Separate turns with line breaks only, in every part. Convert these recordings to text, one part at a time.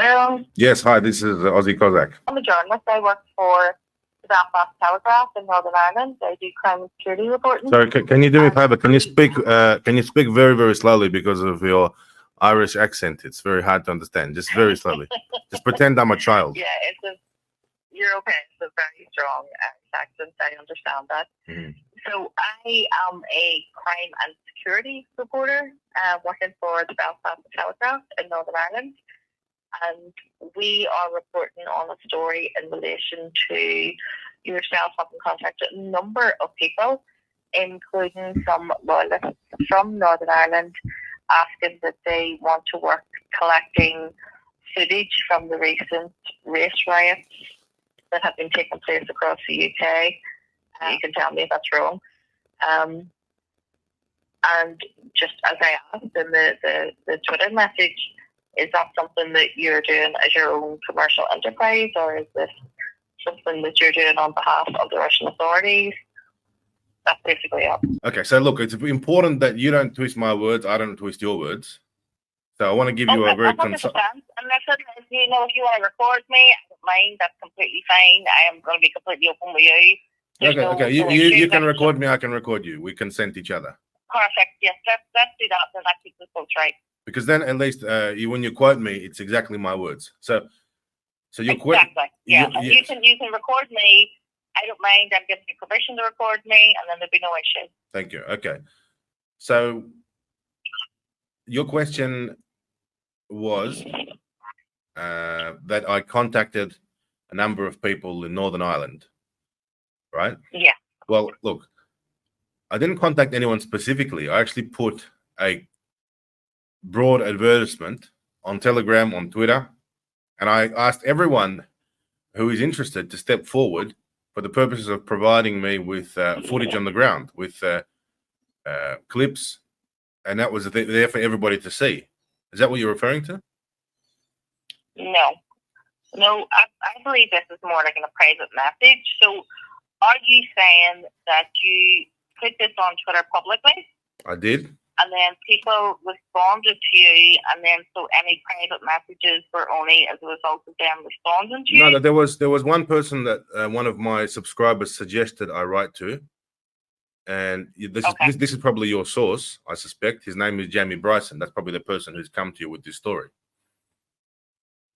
Hello.
Yes, hi, this is Aussie Cossack.
I'm a journalist. I work for the Belfast Telegraph in Northern Ireland. I do crime and security reporting.
Sorry, can you do me a favor? Can you speak very, very slowly because of your Irish accent? It's very hard to understand. Just very slowly. Just pretend I'm a child.
Yeah, you're okay. It's a very strong accent. I understand that.
Mhm.
So I am a crime and security reporter working for the Belfast Telegraph in Northern Ireland. And we are reporting on a story in relation to yourself having contacted a number of people, including some loyalists from Northern Ireland, asking that they want to work collecting footage from the recent race riots that have been taking place across the UK. You can tell me if that's wrong. And just as I asked in the Twitter message, is that something that you're doing as your own commercial enterprise, or is this something that you're doing on behalf of the Russian authorities? That's basically it.
Okay, so look, it's important that you don't twist my words, I don't twist your words. So I want to give you a very...
100%. And listen, if you want to record me, I don't mind, that's completely fine. I am going to be completely open with you.
Okay. You can record me, I can record you. We consent each other.
Perfect. Yes, let's do that. Then that keeps us both right.
Because then at least when you quote me, it's exactly my words. So you
exactly. Yeah. You can record me. I don't mind. I'm giving you permission to record me, and then there'll be no issue.
Thank you. Okay. So your question was that I contacted a number of people in Northern Ireland, right?
Yeah.
Well, look, I didn't contact anyone specifically. I actually put a broad advertisement on Telegram, on Twitter, and I asked everyone who is interested to step forward for the purposes of providing me with footage on the ground, with clips, and that was there for everybody to see. Is that what you're referring to?
No, I believe this is more like in a private message. So are you saying that you put this on Twitter publicly?
I did.
And then people responded to you, and then so any private messages were only as a result of them responding to you?
No, there was one person that one of my subscribers suggested I write to, and this is probably your source, I suspect. His name is Bryson. That's probably the person who's come to you with this story.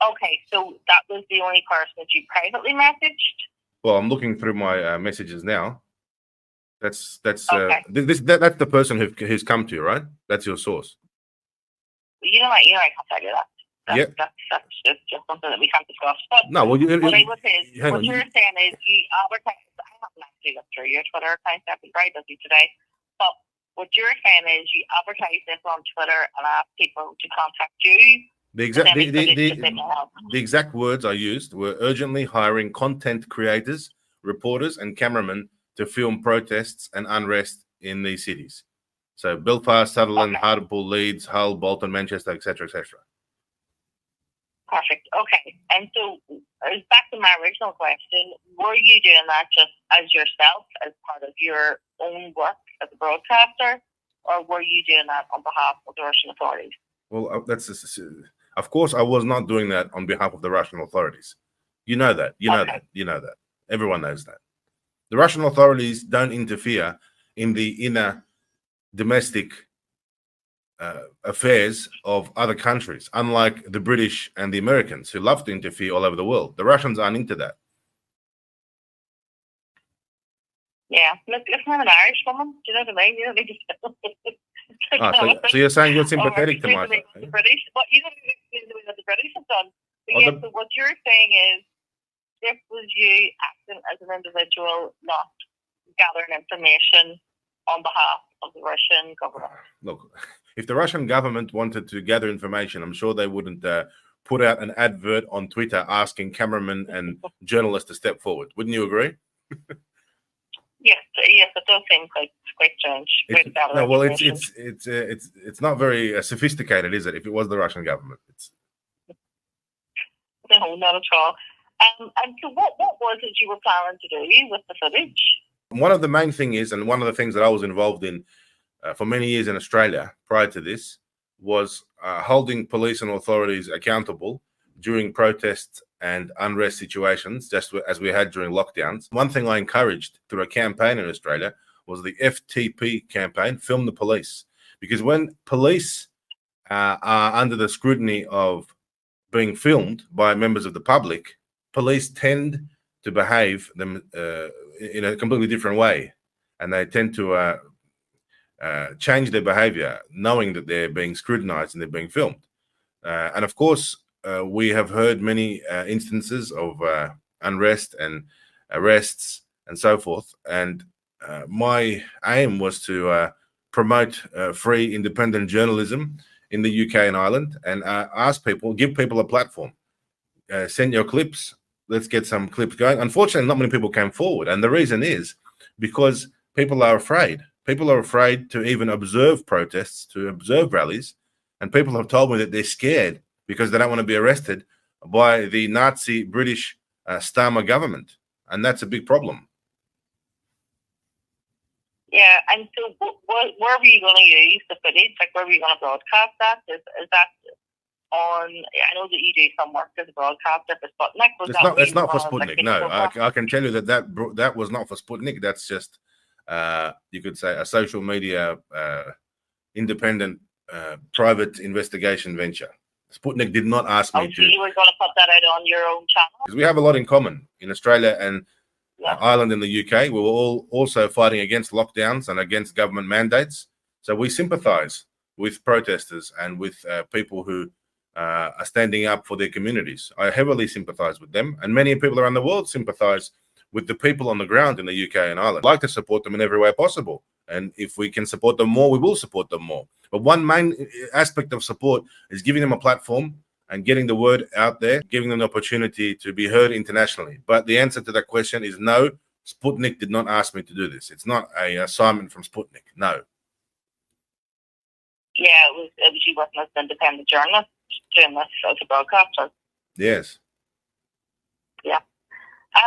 Okay, so that was the only person that you privately messaged?
Well, I'm looking through my messages now. That's
okay.
That's the person who's come to you, right? That's your source.
You know, I can't tell you that. That's just something that we can't discuss. But
no, well,
what I would say is, what you're saying is you advertise. I haven't actually looked through your Twitter account. I've been very busy today. But what you're saying is you advertise this on Twitter and ask people to contact you.
The exact words I used were urgently hiring content creators, reporters, and cameramen to film protests and unrest in these cities. So Belfast, Sutherland, Hartlepool, Leeds, Hull, Bolton, Manchester, etc., etc.
Perfect. Okay. And so back to my original question, were you doing that just as yourself, as part of your own work as a broadcaster, or were you doing that on behalf of the Russian authorities?
Well, of course I was not doing that on behalf of the Russian authorities. You know that. You know that. Everyone knows that. The Russian authorities don't interfere in the inner domestic affairs of other countries, unlike the British and the Americans, who love to interfere all over the world. The Russians aren't into that.
Yeah, look, I'm an Irish woman. Do you know what I mean? You don't need to...
so you're saying you're sympathetic to my side?
The British, but you don't need to do what the British have done. But so what you're saying is, this was you acting as an individual, not gathering information on behalf of the Russian government.
Look, if the Russian government wanted to gather information, I'm sure they wouldn't put out an advert on Twitter asking cameramen and journalists to step forward. Wouldn't you agree?
Yes, it does seem quite strange.
It's not very sophisticated, is it? If it was the Russian government,
no, not at all. And so what was it you were planning to do with the footage?
One of the main thing is, and one of the things that I was involved in for many years in Australia prior to this, was holding police and authorities accountable during protests and unrest situations, just as we had during lockdowns. One thing I encouraged through a campaign in Australia was the FTP campaign, Film the Police. Because when police are under the scrutiny of being filmed by members of the public, police tend to behave them in a completely different way. And they tend to change their behavior, knowing that they're being scrutinized and they're being filmed. And of course, we have heard many instances of unrest and arrests and so forth. And my aim was to promote free, independent journalism in the UK and Ireland, and ask people, give people a platform. Send your clips. Let's get some clips going. Unfortunately, not many people came forward. And the reason is because people are afraid. People are afraid to even observe protests, to observe rallies. And people have told me that they're scared because they don't want to be arrested by the Nazi British Starmer government. And that's a big problem.
Yeah, and so where were you going to use the footage? Like, where were you going to broadcast that? Is that on? I know that you do some work as a broadcaster for Sputnik.
It's not for Sputnik. No, I can tell you that was not for Sputnik. That's just you could say a social media independent private investigation venture. Sputnik did not ask me to.
You were going to put that out on your own channel?
Because we have a lot in common in Australia and Ireland and the UK. We were all also fighting against lockdowns and against government mandates. So we sympathise with protesters and with people who are standing up for their communities. I heavily sympathise with them, and many people around the world sympathise with the people on the ground in the UK and Ireland. I'd like to support them in every way possible. And if we can support them more, we will support them more. But one main aspect of support is giving them a platform and getting the word out there, giving them the opportunity to be heard internationally. But the answer to that question is no. Sputnik did not ask me to do this. It's not an assignment from Sputnik. No.
Yeah, it was you working as an independent journalist doing this as a broadcaster.
Yes.
Yeah.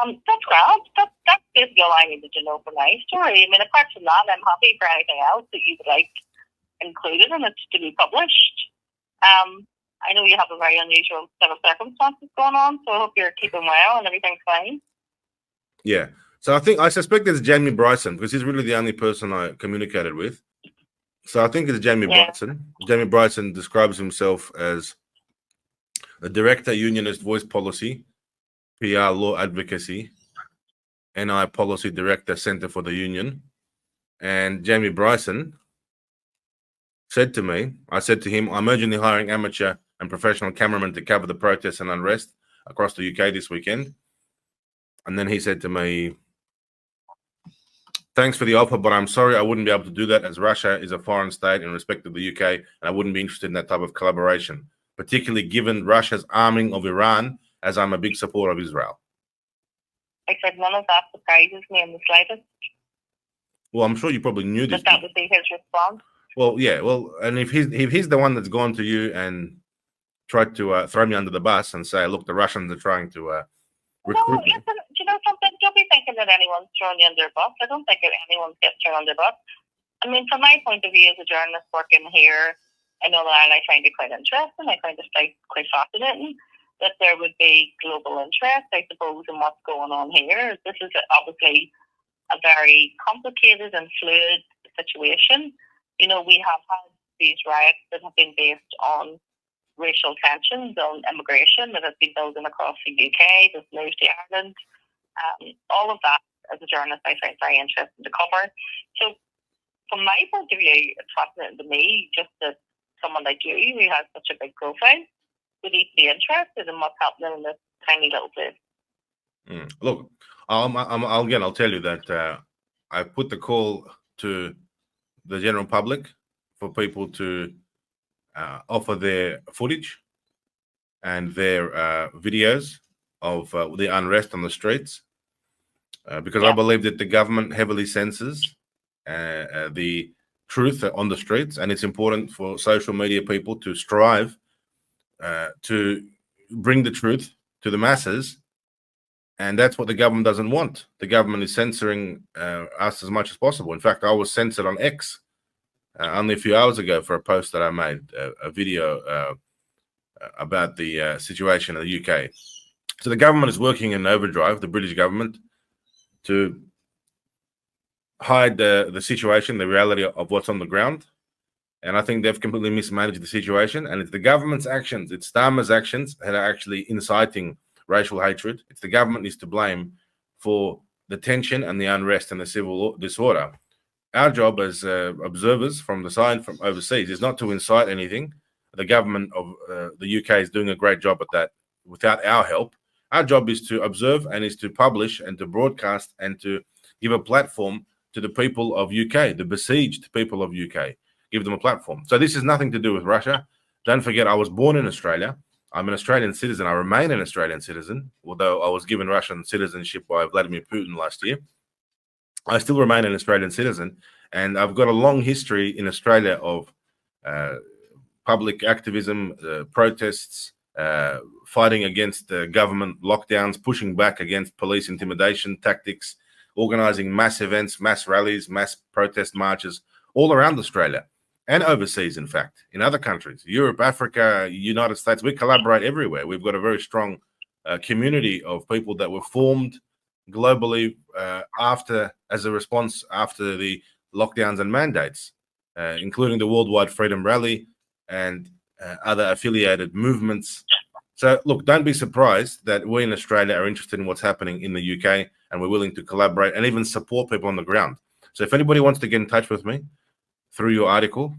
That's great. That's basically all I needed to know for my story. I mean, apart from that, I'm happy for anything else that you would like included in it to be published. I know you have a very unusual set of circumstances going on, so I hope you're keeping well and everything's fine.
Yeah. So I suspect it's Jamie Bryson, because he's really the only person I communicated with. So I think it's Jamie Bryson. Jamie Bryson describes himself as a director, unionist voice policy, PR law advocacy, NI policy director, Centre for the Union. And Jamie Bryson said to me, I said to him, I'm urgently hiring amateur and professional cameramen to cover the protests and unrest across the UK this weekend. And then he said to me, thanks for the offer, but I'm sorry I wouldn't be able to do that, as Russia is a foreign state in respect of the UK, and I wouldn't be interested in that type of collaboration, particularly given Russia's arming of Iran, as I'm a big supporter of Israel.
I said none of that surprises me in the slightest.
Well, I'm sure you probably knew this.
That would be his response.
Well, yeah. Well, and if he's the one that's gone to you and tried to throw me under the bus and say, look, the Russians are trying to recruit me.
Listen, do you know something? Don't be thinking that anyone's throwing you under a bus. I don't think anyone's getting thrown under a bus. I mean, from my point of view as a journalist working here, I know that I find it quite interesting. I find it quite fascinating that there would be global interest, I suppose, in what's going on here. This is obviously a very complicated and fluid situation. You know, we have had these riots that have been based on racial tensions, on immigration that has been building across the UK, this moves to Ireland. All of that, as a journalist, I find very interesting to cover. So, from my point of view, it's fascinating to me just that someone like you, who has such a big profile, would need to be interested in what's happening in this tiny little place.
Look, I'll tell you that I put the call to the general public for people to offer their footage and their videos of the unrest on the streets, because I believe that the government heavily censors the truth on the streets, and it's important for social media people to strive to bring the truth to the masses. And that's what the government doesn't want. The government is censoring us as much as possible. In fact, I was censored on X only a few hours ago for a post that I made, a video about the situation in the UK. So the government is working in overdrive, the British government, to hide the situation, the reality of what's on the ground. And I think they've completely mismanaged the situation. And it's the government's actions, it's Starmer's actions that are actually inciting racial hatred. It's the government is to blame for the tension and the unrest and the civil disorder. Our job as observers from the side, from overseas, is not to incite anything. The government of the UK is doing a great job at that without our help. Our job is to observe and is to publish and to broadcast and to give a platform to the people of UK, the besieged people of UK. Give them a platform. So this has nothing to do with Russia. Don't forget, I was born in Australia. I'm an Australian citizen. I remain an Australian citizen, although I was given Russian citizenship by Vladimir Putin last year. I still remain an Australian citizen, and I've got a long history in Australia of public activism, protests, fighting against government lockdowns, pushing back against police intimidation tactics, organizing mass events, mass rallies, mass protest marches all around Australia and overseas, in fact, in other countries, Europe, Africa, United States. We collaborate everywhere. We've got a very strong community of people that were formed globally as a response after the lockdowns and mandates, including the Worldwide Freedom Rally and other affiliated movements. So, look, don't be surprised that we in Australia are interested in what's happening in the UK, and we're willing to collaborate and even support people on the ground. So if anybody wants to get in touch with me through your article,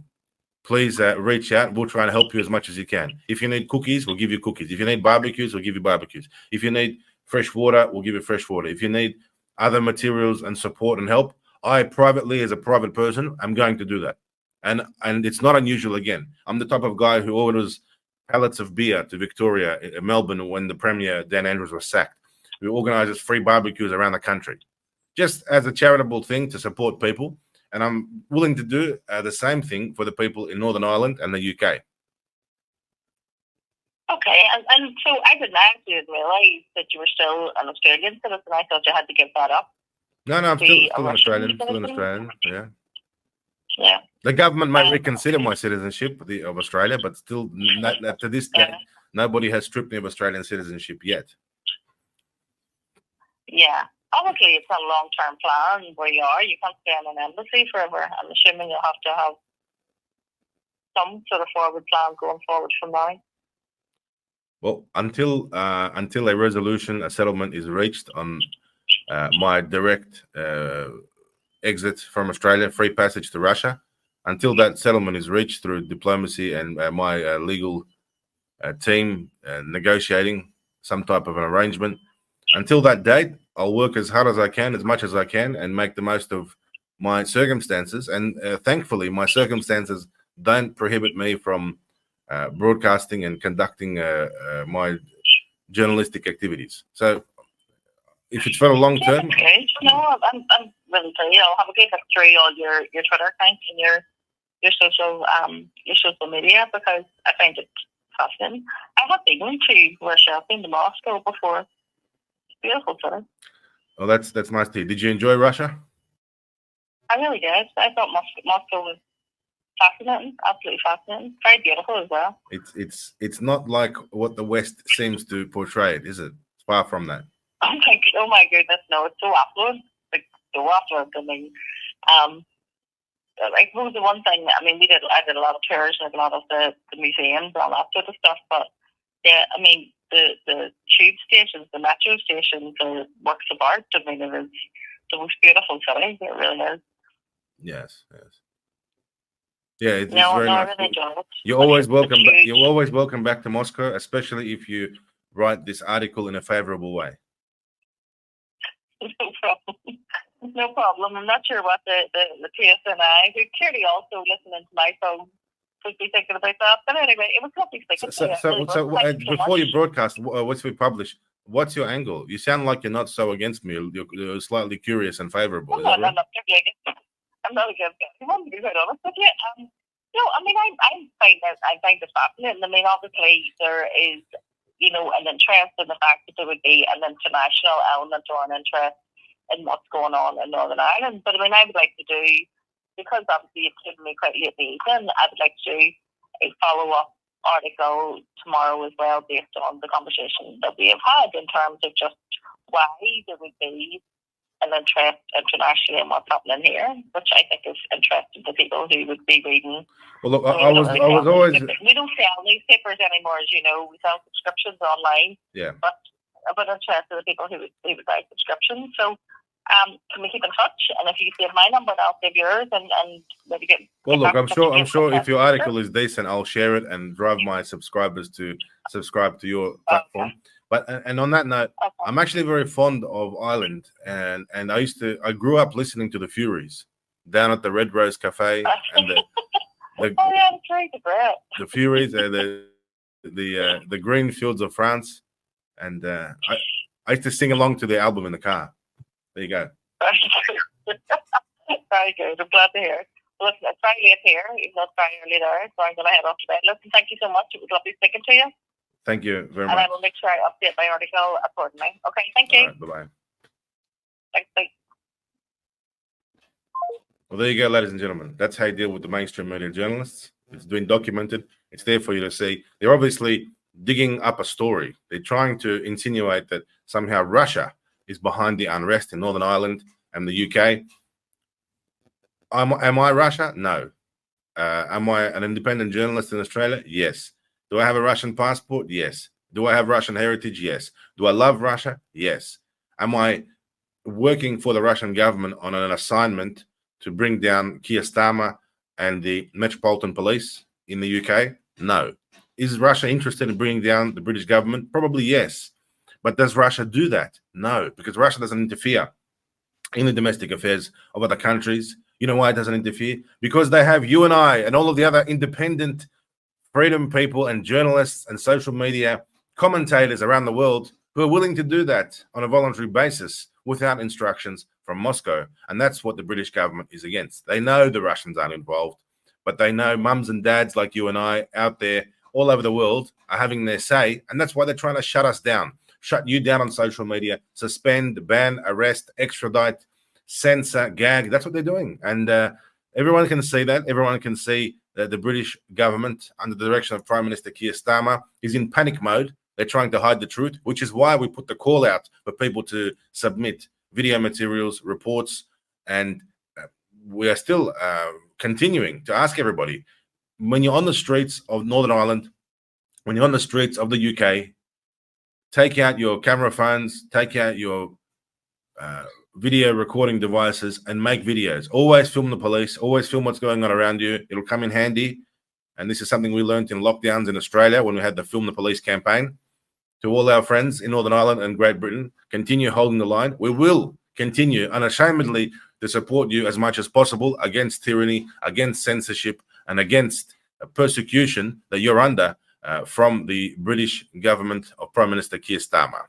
please reach out. We'll try and help you as much as you can. If you need cookies, we'll give you cookies. If you need barbecues, we'll give you barbecues. If you need fresh water, we'll give you fresh water. If you need other materials and support and help, I privately, as a private person, I'm going to do that. And it's not unusual again. I'm the type of guy who orders pallets of beer to Victoria in Melbourne when the Premier, Dan Andrews, was sacked. Who organises free barbecues around the country, just as a charitable thing to support people. And I'm willing to do the same thing for the people in Northern Ireland and the UK.
Okay, and so I didn't realise that you were still an Australian citizen. I thought you had to give that up.
No, I'm still an Australian. Still an Australian, yeah.
Yeah.
The government might reconsider my citizenship of Australia, but still, to this day, nobody has stripped me of Australian citizenship yet.
Yeah. Obviously, it's not a long-term plan where you are. You can't stay in an embassy forever. I'm assuming you'll have to have some sort of forward plan going forward from now.
Well, until a resolution, a settlement is reached on my direct exit from Australia, free passage to Russia, until that settlement is reached through diplomacy and my legal team negotiating some type of an arrangement, until that date, I'll work as hard as I can, as much as I can, and make the most of my circumstances. And thankfully, my circumstances don't prohibit me from broadcasting and conducting my journalistic activities. So if it's for the long term...
Okay. No, I'm really pleased. I'll have a good look through all your Twitter accounts and your social media, because I find it fascinating. I have been to Russia. I've been to Moscow before. It's beautiful city.
Oh, that's nice to you. Did you enjoy Russia?
I really did. I thought Moscow was fascinating, absolutely fascinating. Very beautiful as well.
It's not like what the West seems to portray it, is it? It's far from that.
Oh my goodness, no, it's so affluent. Like, so affluent. I mean, I suppose the one thing, I did a lot of tours, like a lot of the museums and all that sort of stuff, but yeah, I mean, the tube stations, the metro stations are works of art. I mean, it is the most beautiful city. It really is.
Yes. Yeah, it's
very
nice.
I really enjoy it.
You're always welcome. You're always welcome back to Moscow, especially if you write this article in a favorable way.
No problem. No problem. I'm not sure what the PSNI, who clearly also listening to my phone, could be thinking about that. But anyway, it was lovely speaking to you.
So before you broadcast, once we publish, what's your angle? You sound like you're not so against me. You're slightly curious and favorable.
I'm not against it. I'm not against it. I want to be quite honest with you. No, I mean, I find it fascinating. I mean, obviously there is, an interest in the fact that there would be an international element or an interest in what's going on in Northern Ireland. But I mean, I would like to do, because obviously you've given me quite late in the evening, I would like to do a follow-up article tomorrow as well, based on the conversation that we have had in terms of just why there would be an interest internationally in what's happening here, which I think is interesting to people who would be reading.
Well, look, I was always.
We don't sell newspapers anymore, as you know. We sell subscriptions online.
Yeah.
But interested in the people who would buy subscriptions. So, can we keep in touch? And if you save my number, I'll save yours, and maybe get.
Well, look, I'm sure if your article is decent, I'll share it and drive my subscribers to subscribe to your platform. Okay. But and on that note, okay. I'm actually very fond of Ireland, and I grew up listening to the Furies down at the Red Rose Cafe and the the Furies, the green fields of France, and I used to sing along to the album in the car. There you go.
Very good. I'm glad to hear. Well, listen, it's very late here, even though it's very early there, so I'm going to head off to bed. Listen, thank you so much. It was lovely speaking to you.
Thank you very much.
And I will make sure I update my article accordingly. Okay, thank you.
All right, bye-bye.
Thanks, bye.
Well, there you go, ladies and gentlemen. That's how you deal with the mainstream media journalists. It's been documented. It's there for you to see. They're obviously digging up a story. They're trying to insinuate that somehow Russia is behind the unrest in Northern Ireland and the UK. Am I Russia? No. Am I an independent journalist in Australia? Yes. Do I have a Russian passport? Yes. Do I have Russian heritage? Yes. Do I love Russia? Yes. Am I working for the Russian government on an assignment to bring down Keir Starmer and the Metropolitan Police in the UK? No. Is Russia interested in bringing down the British government? Probably yes. But does Russia do that? No, because Russia doesn't interfere in the domestic affairs of other countries. You know why it doesn't interfere? Because they have you and I and all of the other independent freedom people and journalists and social media commentators around the world who are willing to do that on a voluntary basis without instructions from Moscow. And that's what the British government is against. They know the Russians aren't involved, but they know mums and dads like you and I out there all over the world are having their say. And that's why they're trying to shut us down, shut you down on social media, suspend, ban, arrest, extradite, censor, gag. That's what they're doing. And everyone can see that. Everyone can see that the British government, under the direction of Prime Minister Keir Starmer, is in panic mode. They're trying to hide the truth, which is why we put the call out for people to submit video materials, reports, and we are still continuing to ask everybody, when you're on the streets of Northern Ireland, when you're on the streets of the UK, take out your camera phones, take out your video recording devices and make videos. Always film the police, always film what's going on around you. It'll come in handy. And this is something we learned in lockdowns in Australia when we had the Film the Police campaign. To all our friends in Northern Ireland and Great Britain, continue holding the line. We will continue unashamedly to support you as much as possible against tyranny, against censorship, and against persecution that you're under from the British government of Prime Minister Keir Starmer.